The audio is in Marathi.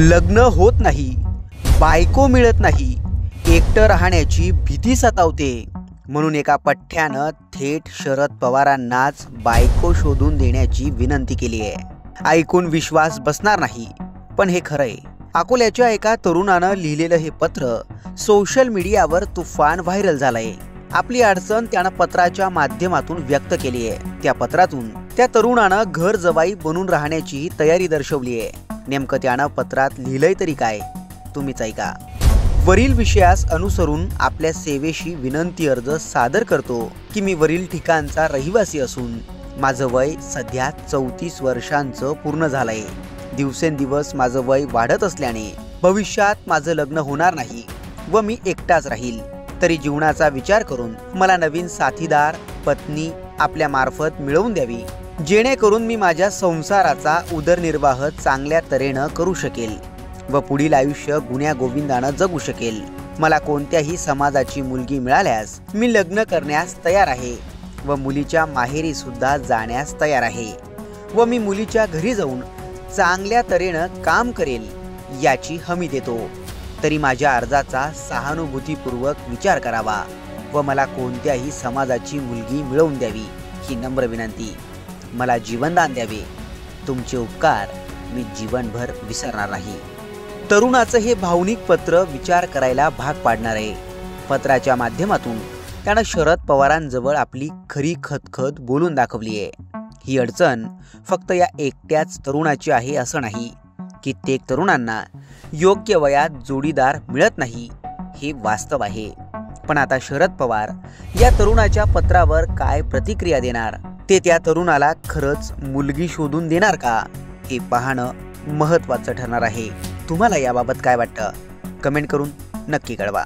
लग्न होत नाही, बायको मिळत नाही, एकटं राहण्याची भीती सतावते म्हणून एका पठ्ठ्यानं थेट शरद पवारांनाच बायको शोधून देण्याची विनंती केली आहे। ऐकून विश्वास बसणार नाही, पण हे खरंय। अकोल्याच्या एका तरुणानं लिहिलेलं हे पत्र सोशल मीडियावर तुफान व्हायरल झालंय। आपली अडचण त्यानं पत्राच्या माध्यमातून व्यक्त केली आहे। त्या पत्रातून त्या तरुणानं घर जवाई बनून राहण्याची तयारी दर्शवली आहे। नेमकं त्यानं पत्रात लिहिलंय तरी काय, तुम्हीच ऐका। वरील विषयास अनुसरून आपल्या सेवेशी विनंती अर्ज सादर करतो की मी वरील ठिकाणचा रहिवासी असून माझं वय सध्या 34 वर्षांचं पूर्ण झालंय। दिवसेंदिवस माझं वय वाढत असल्याने भविष्यात माझं लग्न होणार नाही व मी एकटाच राहील। तरी जीवनाचा विचार करून मला नवीन साथीदार पत्नी आपल्या मार्फत मिळवून द्यावी, जेणेकरून मी माझ्या संसाराचा उदरनिर्वाह चांगल्या तऱ्हेनं करू शकेल व पुढील आयुष्य गुण्या गोविंदानं जगू शकेल। मला कोणत्याही समाजाची मुलगी मिळाल्यास मी लग्न करण्यास तयार आहे व मुलीच्या माहेरी सुद्धा जाण्यास तयार आहे व मी मुलीच्या घरी जाऊन चांगल्या तऱ्हेनं काम करेल याची हमी देतो। तरी माझ्या अर्जाचा सहानुभूतीपूर्वक विचार करावा व मला कोणत्याही समाजाची मुलगी मिळवून द्यावी ही नम्र विनंती। मला जीवनदान द्यावे, तुमचे उपकार मी जीवनभर विसरणार नाही। तरुणाचं हे भावनिक पत्र विचार करायला भाग पाडणार आहे। पत्राच्या माध्यमातून त्यानं शरद पवारांजवळ आपली खरी खतखत बोलून दाखवली आहे। ही अडचण फक्त या एकट्याच तरुणाची आहे असं नाही, कित्येक तरुणांना योग्य वयात जोडीदार मिळत नाही हे वास्तव आहे। पण आता शरद पवार या तरुणाच्या पत्रावर काय प्रतिक्रिया देणार, ते त्या तरुणाला खरंच मुलगी शोधून देणार का, हे पाहणं महत्त्वाचं ठरणार आहे। तुम्हाला याबाबत काय वाटतं, कमेंट करून नक्की कळवा।